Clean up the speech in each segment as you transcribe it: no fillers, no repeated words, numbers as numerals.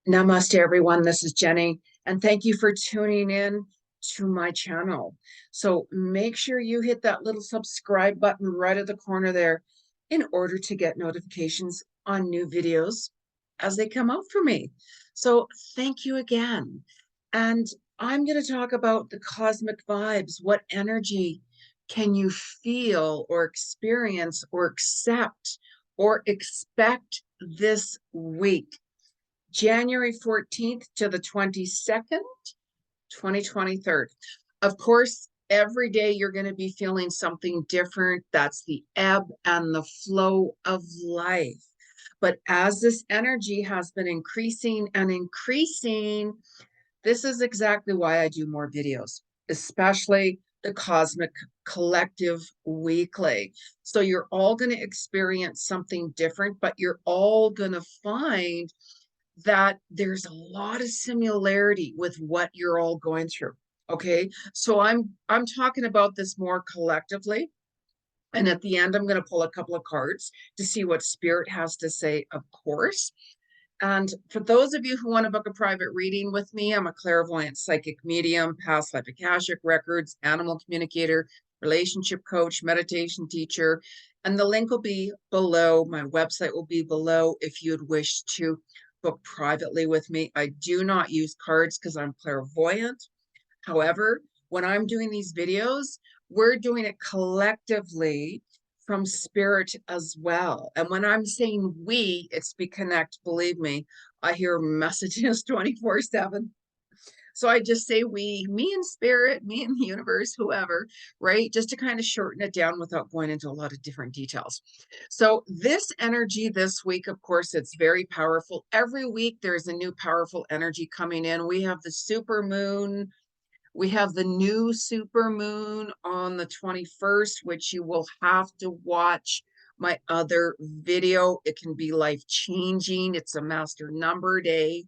Namaste, everyone. This is Jenny, and thank you for tuning in to my channel. So make sure you hit that little subscribe button right at the corner there in order to get notifications on new videos as they come out for me. So thank you again. And I'm going to talk about the cosmic vibes. What energy can you feel or experience or accept or expect this week? January 14th to the 22nd, 2023. Of course, every day you're going to be feeling something different. That's the ebb and the flow of life. But as this energy has been increasing and increasing, this is exactly why I do more videos, especially the Cosmic Collective Weekly. So you're all going to experience something different, but you're all going to find that there's a lot of similarity with what you're all going through. Okay, so I'm talking about this more collectively, and at the end I'm going to pull a couple of cards to see what spirit has to say, of course. And for those of you who want to book a private reading with me, I'm a clairvoyant psychic medium, past life Akashic records, animal communicator, relationship coach, meditation teacher, and the link will be below. My website will be below if you'd wish to book privately with me. I do not use cards because I'm clairvoyant. However, when I'm doing these videos, we're doing it collectively from spirit as well. And when I'm saying we, it's Be Connect, believe me, I hear messages 24/7. So I just say we, me and spirit, me and the universe, whoever, right? Just to kind of shorten it down without going into a lot of different details. So this energy this week, of course, it's very powerful. Every week there's a new powerful energy coming in. We have the super moon. We have the new super moon on the 21st, which you will have to watch my other video. It can be life-changing. It's a master number day.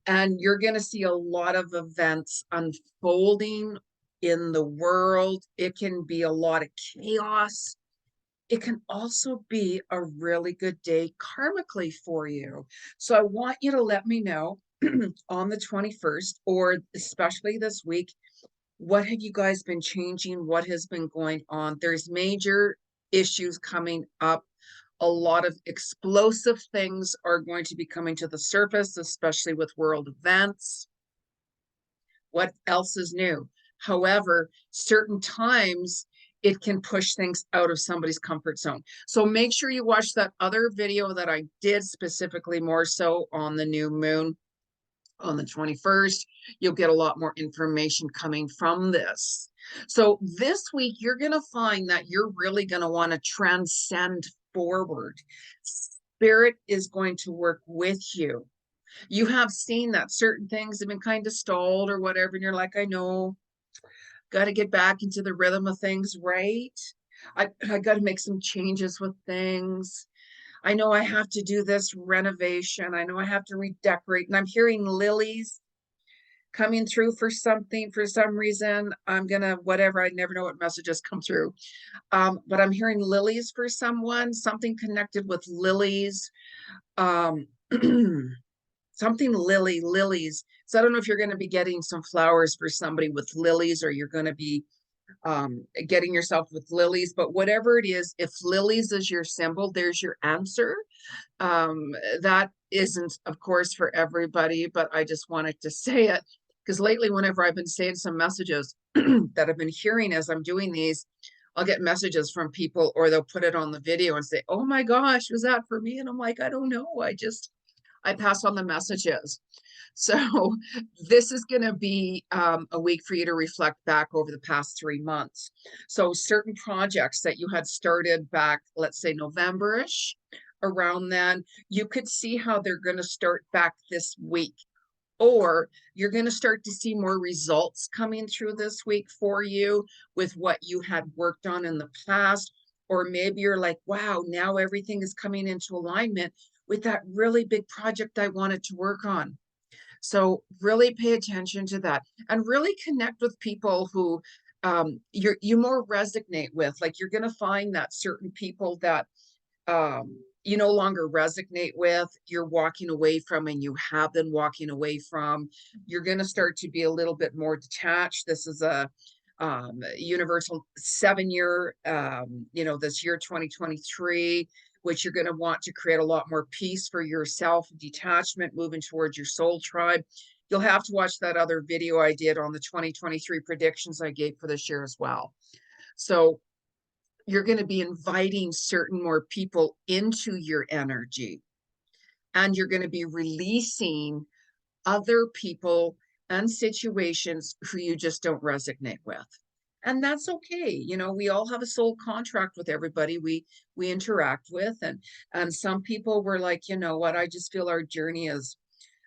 And you're going to see a lot of events unfolding in the world. It can be a lot of chaos. It can also be a really good day karmically for you. So I want you to let me know on the 21st, or especially this week, what have you guys been changing? What has been going on? There's major issues coming up. A lot of explosive things are going to be coming to the surface, especially with world events. What else is new? However, certain times it can push things out of somebody's comfort zone. So make sure you watch that other video that I did specifically more so on the new moon on the 21st. You'll get a lot more information coming from this. So this week, you're going to find that you're really going to want to transcend forward. Spirit is going to work with you. You have seen that certain things have been kind of stalled or whatever, and you're like, I know, got to get back into the rhythm of things, right? I got to make some changes with things. I know I have to do this renovation. I know I have to redecorate. And I'm hearing lilies coming through for something, for some reason. I'm going to, whatever, I never know what messages come through. But I'm hearing lilies for someone, something connected with lilies. Something lilies. So I don't know if you're going to be getting some flowers for somebody with lilies, or you're going to be getting yourself with lilies, but whatever it is, if lilies is your symbol, there's your answer. That isn't, of course, for everybody, but I just wanted to say it because lately, whenever I've been saying some messages that I've been hearing as I'm doing these, I'll get messages from people, or they'll put it on the video and say, oh my gosh, was that for me? And I'm like, I don't know. I pass on the messages. So this is going to be a week for you to reflect back over the past 3 months. So certain projects that you had started back, let's say November-ish, around then, you could see how they're going to start back this week. Or you're going to start to see more results coming through this week for you with what you had worked on in the past. Or maybe you're like, wow, now everything is coming into alignment with that really big project I wanted to work on. So really pay attention to that and really connect with people who you more resonate with. Like you're going to find that certain people that you no longer resonate with, you're walking away from, and you have been walking away from. You're going to start to be a little bit more detached. This is a universal 7 year, this year 2023, which you're going to want to create a lot more peace for yourself, detachment, moving towards your soul tribe. You'll have to watch that other video I did on the 2023 predictions I gave for this year as well. So you're going to be inviting certain more people into your energy, and you're going to be releasing other people and situations who you just don't resonate with. And that's okay. We all have a soul contract with everybody we interact with. And some people were like, you know what, I just feel our journey is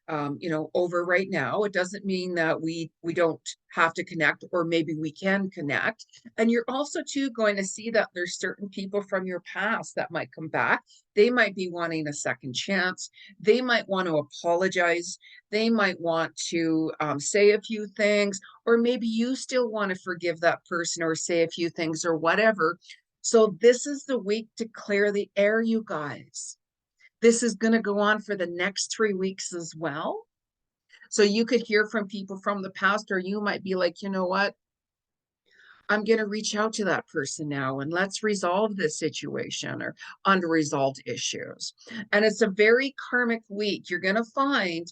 over right now. It doesn't mean that we don't have to connect, or maybe we can connect. And you're also too going to see that there's certain people from your past that might come back. They might be wanting a second chance. They might want to apologize. They might want to say a few things, or maybe you still want to forgive that person or say a few things or whatever. So this is the week to clear the air, you guys. This is going to go on for the next 3 weeks as well. So you could hear from people from the past, or you might be like, you know what? I'm going to reach out to that person now and let's resolve this situation or unresolved issues. And it's a very karmic week. You're going to find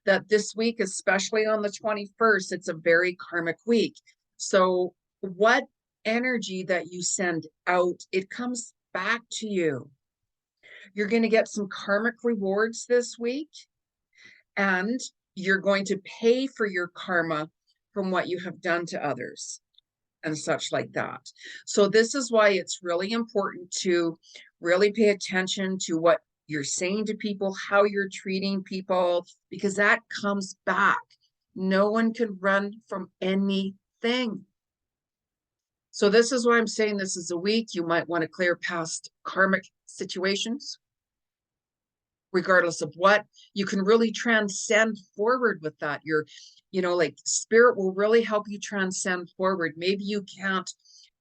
that this week, especially on the 21st, it's a very karmic week. So what energy that you send out, it comes back to you. You're going to get some karmic rewards this week, and you're going to pay for your karma from what you have done to others and such like that. So this is why it's really important to really pay attention to what you're saying to people, how you're treating people, because that comes back. No one can run from anything. So this is why I'm saying this is a week you might want to clear past karmic situations. Regardless of what, you can really transcend forward with that. Like spirit will really help you transcend forward. Maybe you can't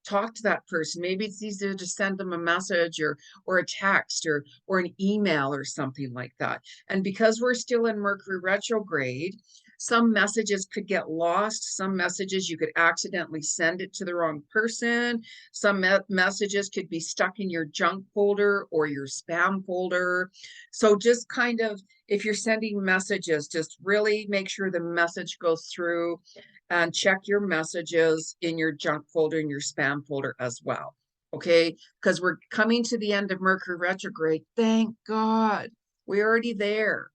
talk to that person. Maybe it's easier to send them a message or a text or an email or something like that. And because we're still in Mercury retrograde, some messages could get lost. Some messages you could accidentally send it to the wrong person. Some messages could be stuck in your junk folder or your spam folder. So just kind of, if you're sending messages, just really make sure the message goes through, and check your messages in your junk folder and your spam folder as well. Okay, because we're coming to the end of Mercury retrograde. Thank God we're already there.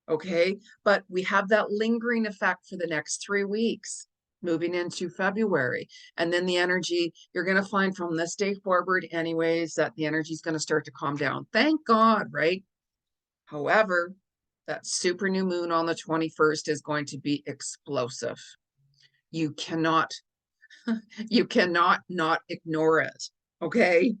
Okay, but we have that lingering effect for the next 3 weeks, moving into February. And then the energy, you're going to find from this day forward anyways, that the energy is going to start to calm down. Thank God, right? However, that super new moon on the 21st is going to be explosive. You cannot not ignore it. Okay,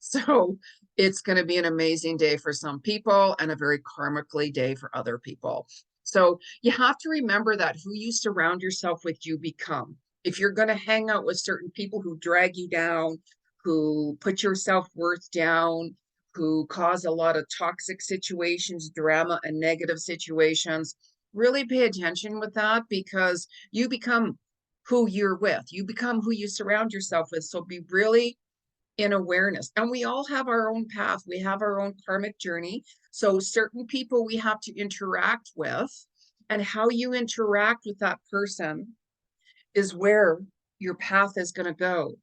so it's going to be an amazing day for some people and a very karmically day for other people. So you have to remember that who you surround yourself with, you become. If you're going to hang out with certain people who drag you down, who put your self-worth down, who cause a lot of toxic situations, drama, and negative situations, really pay attention with that, because you become who you're with. You become who you surround yourself with. So be really in awareness. And we all have our own path. We have our own karmic journey. So certain people we have to interact with, and how you interact with that person is where your path is going to go,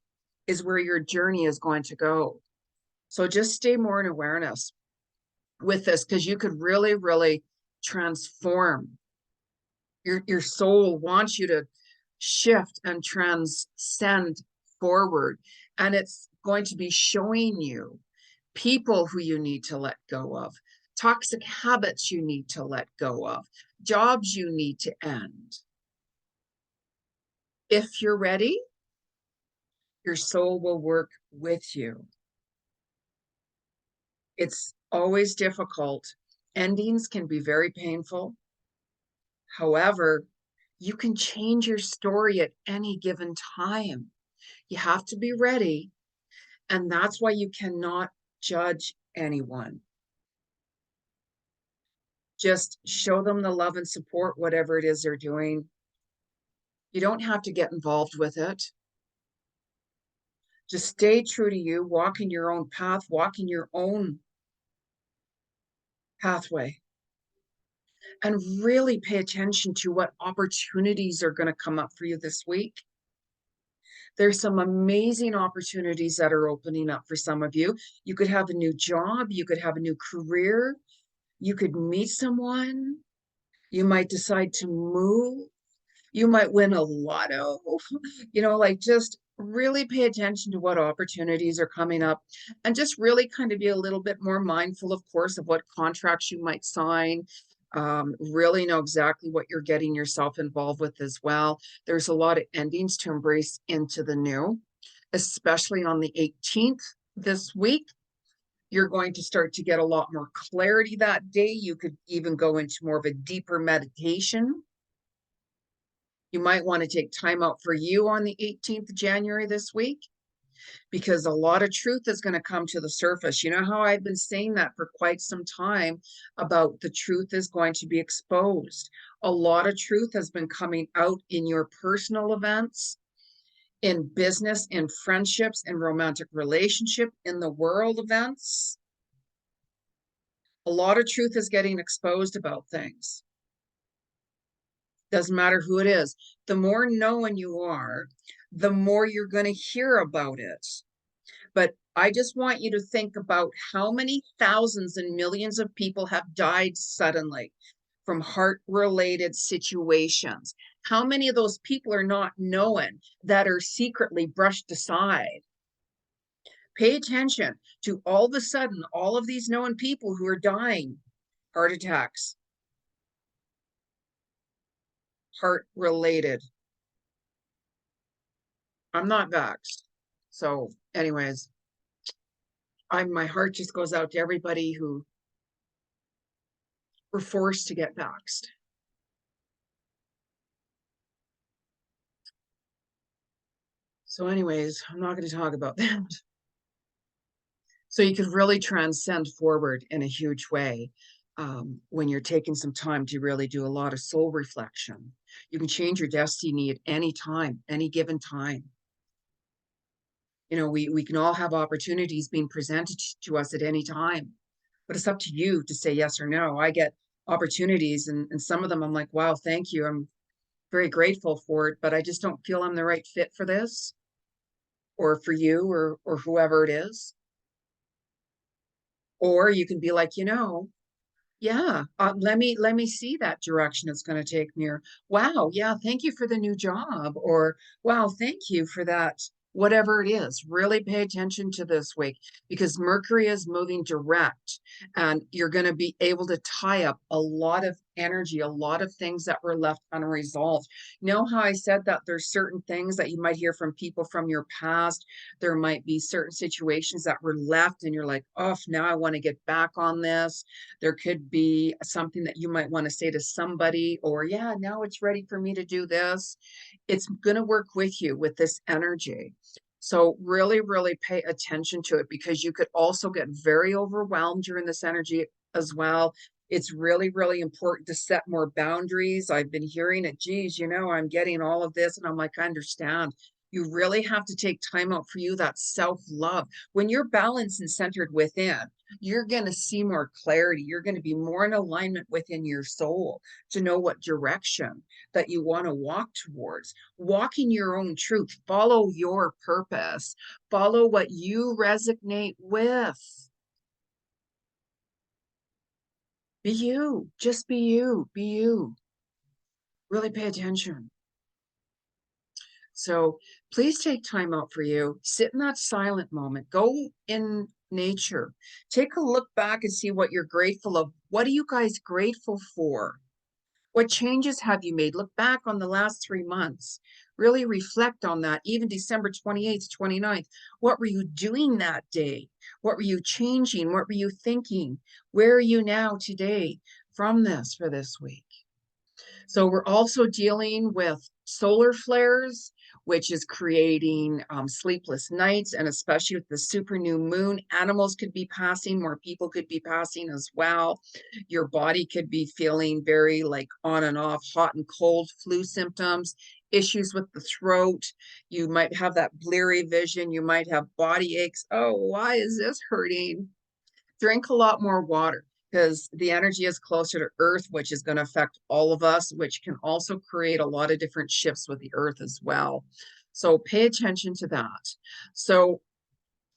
is where your journey is going to go. So just stay more in awareness with this, because you could really, really transform. Your soul wants you to shift and transcend forward. And it's going to be showing you people who you need to let go of, toxic habits you need to let go of, jobs you need to end. If you're ready, your soul will work with you. It's always difficult. Endings can be very painful. However, you can change your story at any given time. You have to be ready. And that's why you cannot judge anyone. Just show them the love and support, whatever it is they're doing. You don't have to get involved with it. Just stay true to you, walk in your own path, walk in your own pathway, and really pay attention to what opportunities are going to come up for you this week. There's some amazing opportunities that are opening up for some of you. You could have a new job, you could have a new career, you could meet someone, you might decide to move, you might win a lotto, like just really pay attention to what opportunities are coming up and just really kind of be a little bit more mindful, of course, of what contracts you might sign. Really know exactly what you're getting yourself involved with as well. There's a lot of endings to embrace into the new, especially on the 18th this week. You're going to start to get a lot more clarity that day. You could even go into more of a deeper meditation. You might want to take time out for you on the 18th of January this week, because a lot of truth is going to come to the surface. You know how I've been saying that for quite some time about the truth is going to be exposed. A lot of truth has been coming out in your personal events, in business, in friendships, in romantic relationship, in the world events. A lot of truth is getting exposed about things. Doesn't matter who it is. The more known you are, the more you're going to hear about it. But I just want you to think about how many thousands and millions of people have died suddenly from heart-related situations. How many of those people are not known, that are secretly brushed aside? Pay attention to all of a sudden, all of these known people who are dying, heart attacks, heart-related. I'm not vaxxed. So anyways, my heart just goes out to everybody who were forced to get vaxxed. So anyways, I'm not going to talk about that. So you could really transcend forward in a huge way when you're taking some time to really do a lot of soul reflection. You can change your destiny at any time, any given time. We can all have opportunities being presented to us at any time, but it's up to you to say yes or no. I get opportunities, and some of them I'm like, wow, thank you. I'm very grateful for it, but I just don't feel I'm the right fit for this or for you or whoever it is. Or you can be like, yeah, let me see that direction it's going to take me. Or, wow, yeah, thank you for the new job. Or, wow, thank you for that. Whatever it is, really pay attention to this week, because Mercury is moving direct and you're going to be able to tie up a lot of energy, a lot of things that were left unresolved. You know how I said that there's certain things that you might hear from people from your past. There might be certain situations that were left and you're like, oh, now I want to get back on this. There could be something that you might want to say to somebody, or yeah, now it's ready for me to do this. It's going to work with you with this energy. So really, really pay attention to it, because you could also get very overwhelmed during this energy as well. It's really, really important to set more boundaries. I've been hearing it, geez, I'm getting all of this. And I'm like, I understand. You really have to take time out for you, that self-love. When you're balanced and centered within, you're going to see more clarity. You're going to be more in alignment within your soul to know what direction that you want to walk towards. Walk in your own truth. Follow your purpose. Follow what you resonate with. Be you. Just be you. Be you. Really pay attention. So please take time out for you. Sit in that silent moment. Go in nature. Take a look back and see what you're grateful of. What are you guys grateful for? What changes have you made? Look back on the last 3 months. Really reflect on that. Even December 28th, 29th. What were you doing that day? What were you changing? What were you thinking? Where are you now today from this for this week? So we're also dealing with solar flares. which is creating sleepless nights. And especially with the super new moon, animals could be passing, more people could be passing as well. Your body could be feeling very like on and off, hot and cold, flu symptoms, issues with the throat. You might have that blurry vision. You might have body aches. Oh, why is this hurting? Drink a lot more water because the energy is closer to earth, which is going to affect all of us, which can also create a lot of different shifts with the earth as well. So pay attention to that. So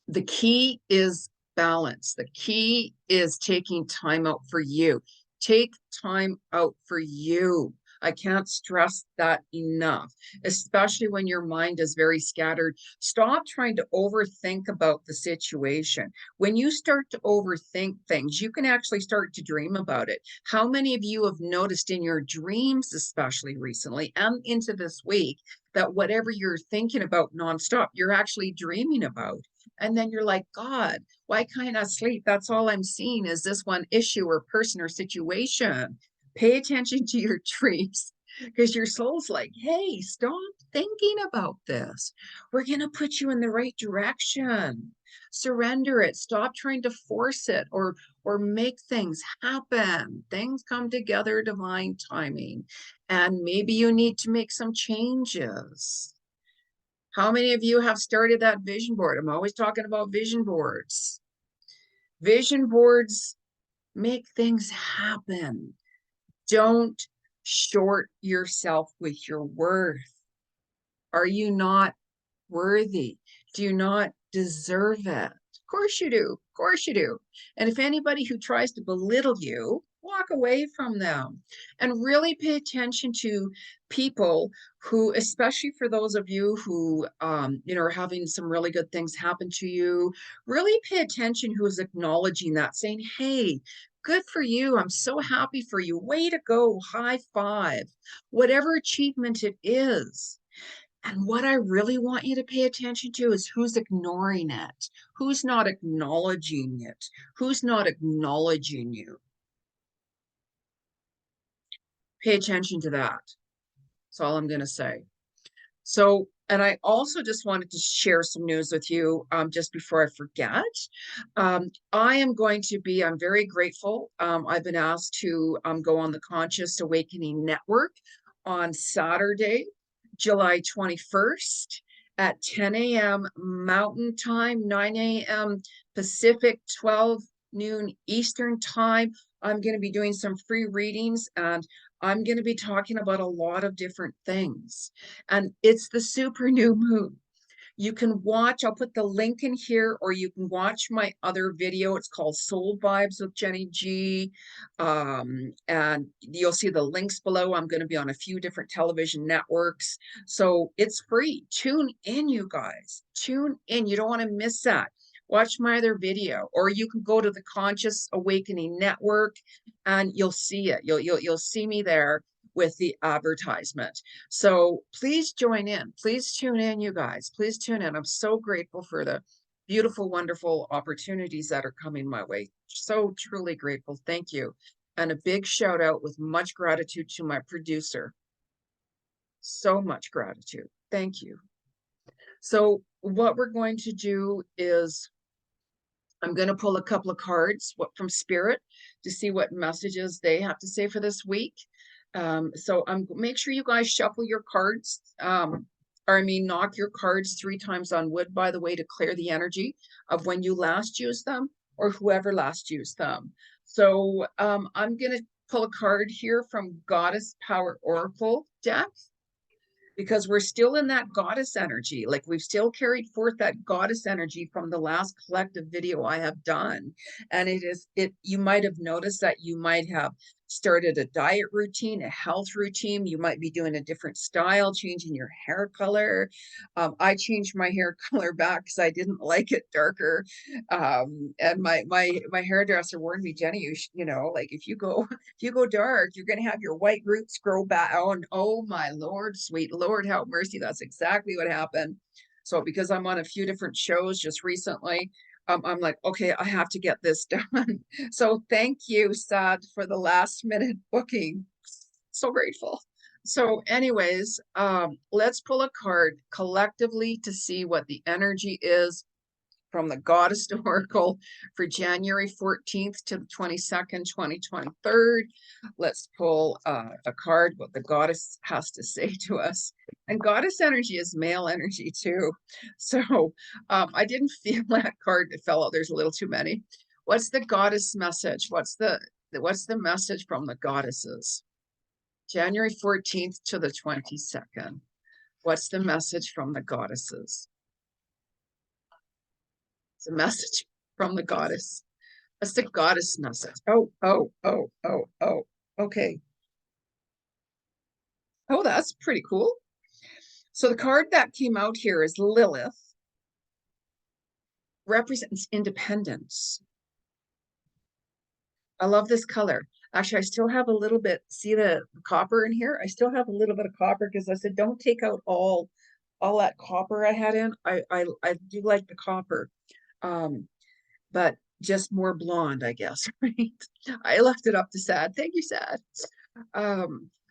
the key is balance. The key is taking time out for you. Take time out for you. I can't stress that enough, especially when your mind is very scattered. Stop trying to overthink about the situation. When you start to overthink things, you can actually start to dream about it. How many of you have noticed in your dreams, especially recently and into this week, that whatever you're thinking about nonstop, you're actually dreaming about? And then you're like, God, why can't I sleep? That's all I'm seeing is this one issue or person or situation. Pay attention to your dreams because your soul's like, hey, stop thinking about this. We're going to put you in the right direction. Surrender it. Stop trying to force it or make things happen. Things come together, divine timing. And maybe you need to make some changes. How many of you have started that vision board? I'm always talking about vision boards. Vision boards make things happen. Don't short yourself with your worth. Are you not worthy? Do you not deserve it? Of course you do. Of course you do. And if anybody who tries to belittle you, walk away from them and really pay attention to people who, especially for those of you who, are having some really good things happen to you, really pay attention who is acknowledging that, saying, hey, good for you. I'm so happy for you. Way to go. High five. Whatever achievement it is. And what I really want you to pay attention to is who's ignoring it, who's not acknowledging it, who's not acknowledging you. Pay attention to that. That's all I'm going to say. So, and I also just wanted to share some news with you just before I forget. I am going to be, I'm very grateful. I've been asked to go on the Conscious Awakening Network on Saturday, July 21st at 10 a.m. Mountain Time, 9 a.m. Pacific, 12 noon Eastern Time. I'm going to be doing some free readings and I'm going to be talking about a lot of different things. And it's the super new moon. You can watch, I'll put the link in here, or you can watch my other video. It's called Soul Vibes with Jeni Ji. And you'll see the links below. I'm going to be on a few different television networks. So it's free. Tune in, you guys. Tune in. You don't want to miss that. Watch my other video, or you can go to the Conscious Awakening Network and you'll see it. You'll see me there with the advertisement. So please join in. Please tune in, you guys. Please tune in. I'm so grateful for the beautiful, wonderful opportunities that are coming my way. So truly grateful. Thank you. And a big shout out with much gratitude to my producer. So much gratitude. Thank you. So what we're going to do is I'm going to pull a couple of cards from Spirit to see what messages they have to say for this week. So make sure you guys shuffle your cards, knock your cards 3 times on wood, by the way, to clear the energy of when you last used them or whoever last used them. So I'm going to pull a card here from Goddess Power Oracle deck, because we're still in that goddess energy. Like we've still carried forth that goddess energy from the last collective video I have done. And you might have noticed that you might have started a diet routine, a health routine. You might be doing a different style, changing your hair color. I changed my hair color back because I didn't like it darker. And my hairdresser warned me, Jeni, like if you go dark, you're going to have your white roots grow back. Oh my Lord, sweet Lord, have mercy. That's exactly what happened. So because I'm on a few different shows just recently, I'm like, okay, I have to get this done. So thank you, Sad, for the last minute booking. So grateful. So anyways, let's pull a card collectively to see what the energy is from the Goddess Oracle for January 14th to the 22nd, 2023. Let's pull a card, what the Goddess has to say to us. And Goddess energy is male energy too. So I didn't feel that card that fell out. There's a little too many. What's the Goddess message? What's the message from the Goddesses? January 14th to the 22nd. What's the message from the Goddesses? It's a message from the Goddess. What's the Goddess message? Oh. Okay. Oh, that's pretty cool. So the card that came out here is Lilith. Represents independence. I love this color. Actually, I still have a little bit, see the copper in here? I still have a little bit of copper because I said, don't take out all that copper I had in. I do like the copper. But just more blonde, I guess, right? I left it up to Sad. Thank you, Sad.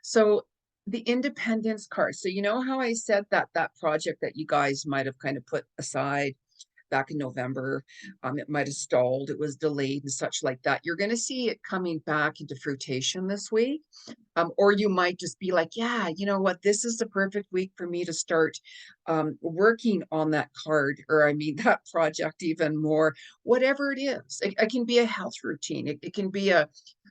So the independence card. So you know how I said that project that you guys might have kind of put aside back in November, it might have stalled, it was delayed and such like that. You're going to see it coming back into fruition this week. Or you might just be like, yeah, you know what, this is the perfect week for me to start working on that card, or I mean that project even more, whatever it is. It can be a health routine. It can be a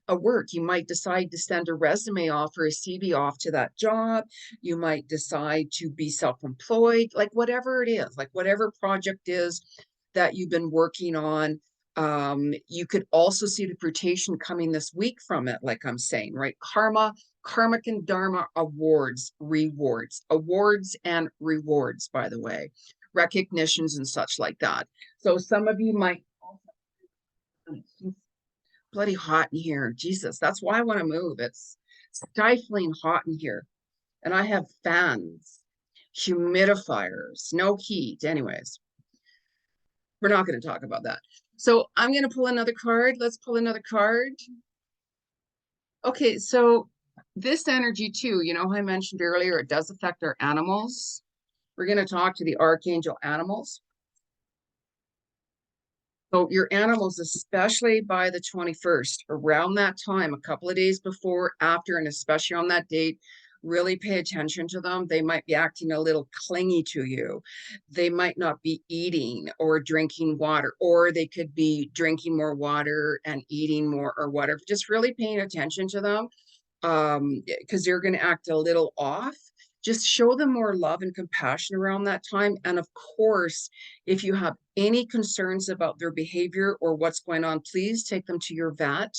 work. You might decide to send a resume off or a CV off to that job. You might decide to be self-employed, like whatever it is, like whatever project is that you've been working on. You could also see the fruition coming this week from it, like I'm saying, right? Karmic and Dharma awards, awards and rewards, by the way, recognitions and such like that. So some of you might also, bloody hot in here. Jesus, that's why I want to move. It's stifling hot in here. And I have fans, humidifiers, no heat. Anyways, we're not going to talk about that. So I'm going to pull another card. Let's pull another card. Okay, so this energy too, you know, I mentioned earlier, it does affect our animals. We're going to talk to the archangel animals. So your animals, especially by the 21st, around that time, a couple of days before, after, and especially on that date, really pay attention to them. They might be acting a little clingy to you. They might not be eating or drinking water, or they could be drinking more water and eating more or whatever. Just really paying attention to them, because they're going to act a little off. Just show them more love and compassion around that time. And of course, if you have any concerns about their behavior or what's going on, please take them to your vet,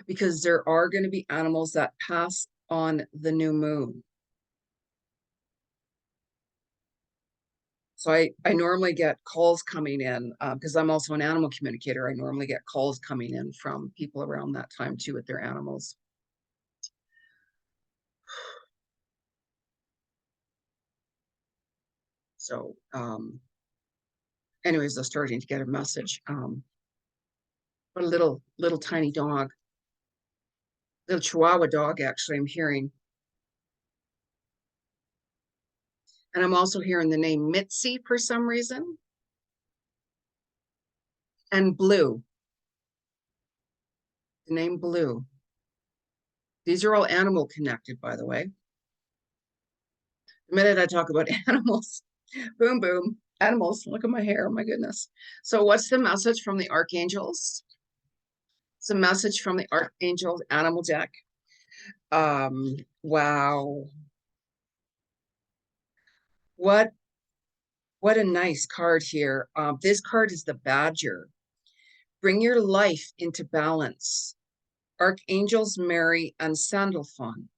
because there are going to be animals that pass on the new moon. So I normally get calls coming in, because I'm also an animal communicator. I normally get calls coming in from people around that time too with their animals. So anyways, I'm starting to get a message. What a little tiny dog, little Chihuahua dog, actually, I'm hearing. And I'm also hearing the name Mitzi for some reason. And Blue, the name Blue. These are all animal connected, by the way. The minute I talk about animals, boom, boom, animals. Look at my hair, oh my goodness. So what's the message from the archangels? It's a message from the archangels animal deck. Wow. What a nice card here. This card is the Badger. Bring your life into balance. Archangels Mary and Sandalphon.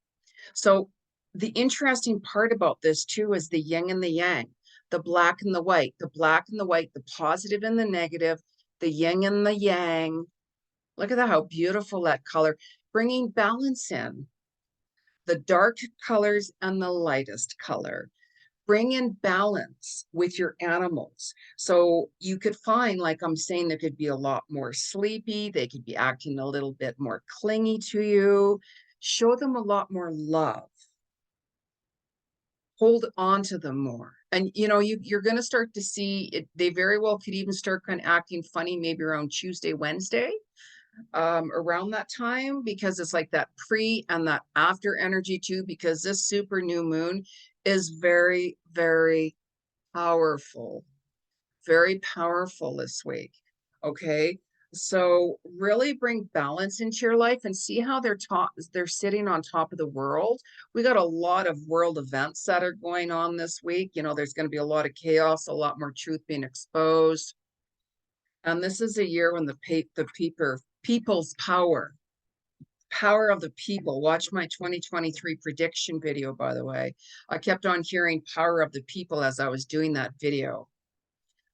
So the interesting part about this too is the yin and the yang, the black and the white, the positive and the negative, the yin and the yang. Look at that, how beautiful that color, bringing balance in. The dark colors and the lightest color. Bring in balance with your animals. So you could find, like I'm saying, there could be a lot more sleepy. They could be acting a little bit more clingy to you. Show them a lot more love. hold on to them more. And you know, you're going to start to see it. They very well could even start kind of acting funny, maybe around Tuesday, Wednesday, around that time, because it's like that pre and that after energy too, because this super new moon is very, very powerful this week. Okay. So really bring balance into your life and see how they're sitting on top of the world. We got a lot of world events that are going on this week. You know, there's going to be a lot of chaos, a lot more truth being exposed. And this is a year when the people's power of the people. Watch my 2023 prediction video, by the way. I kept on hearing power of the people as I was doing that video.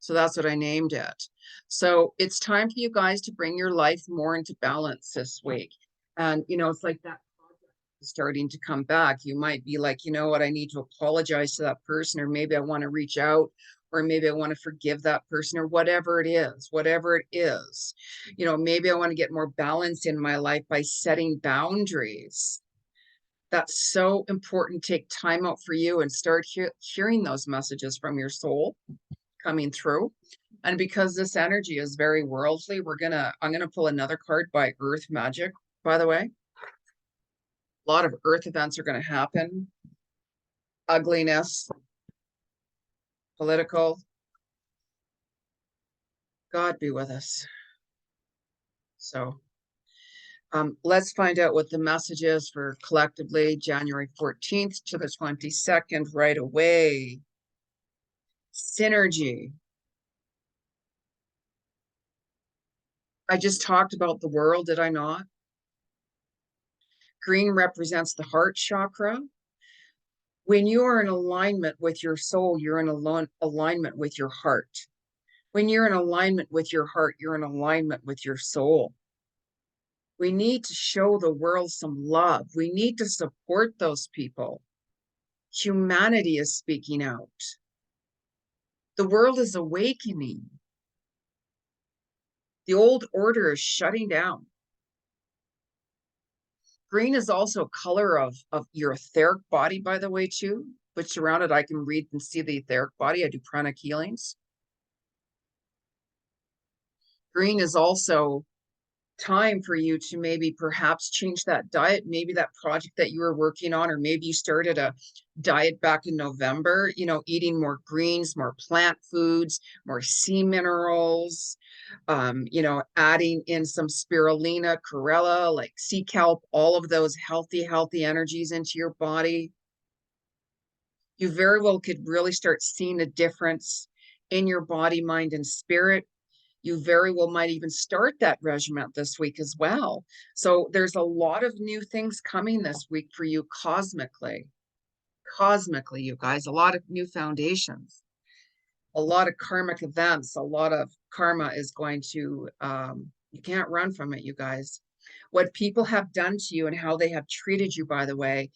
So that's what I named it. So it's time for you guys to bring your life more into balance this week. And, you know, it's like that project is starting to come back. You might be like, you know what, I need to apologize to that person, or maybe I want to reach out, or maybe I want to forgive that person, or whatever it is, You know, maybe I want to get more balance in my life by setting boundaries. That's so important. Take time out for you and start hearing those messages from your soul coming through. And because this energy is very worldly, I'm gonna pull another card by Earth Magic, by the way. A lot of Earth events are gonna happen. Ugliness, political. God be with us. So let's find out what the message is for collectively January 14th to the 22nd right away. Synergy. I just talked about the world, did I not? Green represents the heart chakra. When you are in alignment with your soul, you're in alignment with your heart. When you're in alignment with your heart, you're in alignment with your soul. We need to show the world some love. We need to support those people. Humanity is speaking out. The world is awakening. The old order is shutting down. Green is also a color of your etheric body, by the way, too, which around it I can read and see the etheric body. I do pranic healings. Green is also time for you to maybe perhaps change that diet, maybe that project that you were working on, or maybe you started a diet back in November, you know, eating more greens, more plant foods, more sea minerals, you know, adding in some spirulina, chlorella, like sea kelp, all of those healthy energies into your body. You very well could really start seeing a difference in your body, mind, and spirit. You very well might even start that regimen this week as well. So there's a lot of new things coming this week for you cosmically. Cosmically, you guys, a lot of new foundations, a lot of karmic events, a lot of karma is going to, you can't run from it, you guys. What people have done to you and how they have treated you, by the way,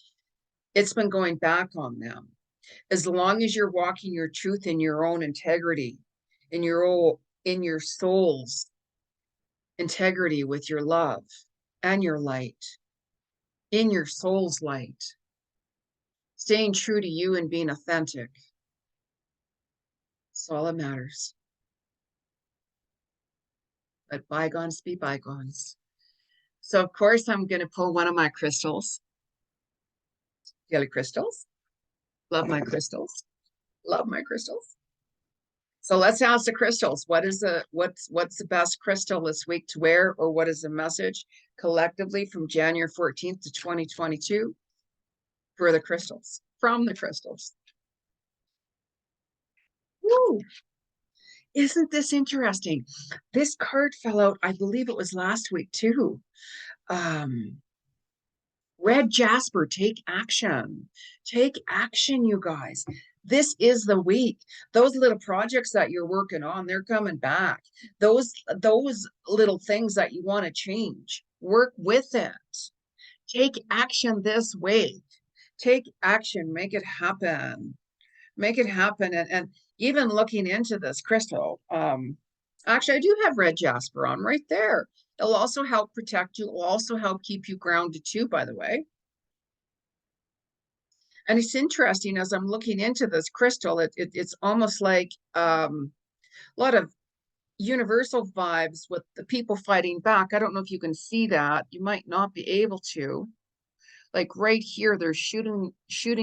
it's been going back on them. As long as you're walking your truth in your own integrity, in your soul's integrity with your love and your light, in your soul's light, staying true to you and being authentic. That's all that matters. Let bygones be bygones. So, of course, I'm going to pull one of my crystals. Daily crystals. Love my crystals. Love my crystals. So let's ask the crystals. What's the best crystal this week to wear, or what is the message collectively from January 14th to 2022 for the crystals, from the crystals? Woo! Isn't this interesting? This card fell out, I believe it was last week too. Red Jasper, take action. Take action, you guys. This is the week. Those little projects that you're working on, they're coming back. Those little things that you want to change, work with it. Take action this week. Take action, make it happen. Make it happen. And even looking into this crystal, actually, I do have red jasper on right there. It'll also help protect you. It'll also help keep you grounded too, by the way. And it's interesting as I'm looking into this crystal, it's almost like a lot of universal vibes with the people fighting back. I don't know if you can see that. You might not be able to. Like right here, they're shooting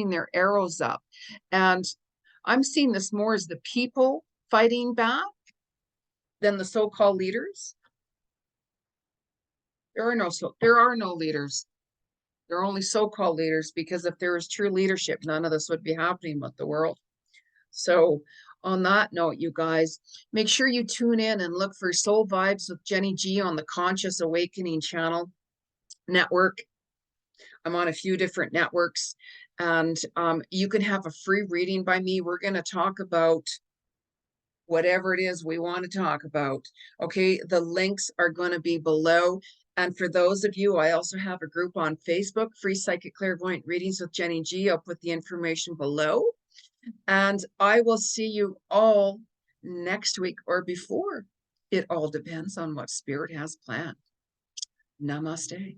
their arrows up. And I'm seeing this more as the people fighting back than the so-called leaders. There are no leaders. There are only so-called leaders, because if there was true leadership, none of this would be happening with the world. So on that note, you guys, make sure you tune in and look for Soul Vibes with Jeni Ji on the Conscious Awakening channel network. I'm on a few different networks, and you can have a free reading by me. We're going to talk about whatever it is we want to talk about. Okay, the links are going to be below. And for those of you, I also have a group on Facebook, Free Psychic Clairvoyant Readings with Jeni Ji. I'll put the information below. And I will see you all next week or before. It all depends on what Spirit has planned. Namaste.